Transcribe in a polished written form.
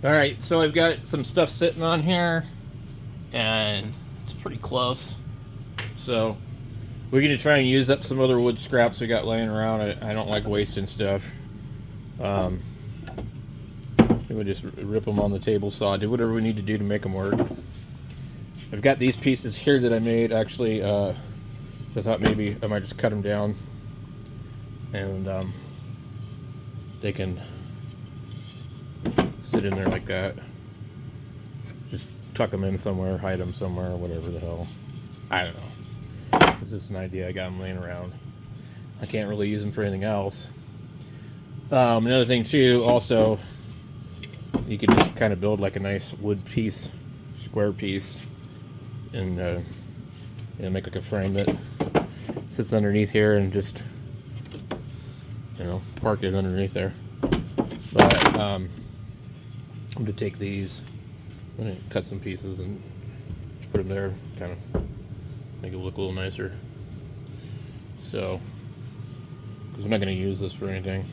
Alright, so I've got some stuff sitting on here, and it's pretty close. So, we're going to try and use up some other wood scraps we got laying around. I don't like wasting stuff. We'll just rip them on the table saw, do whatever we need to do to make them work. I've got these pieces here that I made, actually. I thought maybe I might just cut them down, and they can sit in there like that. Just tuck them in somewhere, hide them somewhere, whatever the hell. I don't know. It's just an idea. I got them laying around. I can't really use them for anything else. Another thing too, also, you can just kind of build like a nice wood piece, square piece, and make like a frame that sits underneath here, and just park it underneath there. But I'm going to take these, I'm going to cut some pieces and just put them there, kind of make it look a little nicer. So, because we're not going to use this for anything.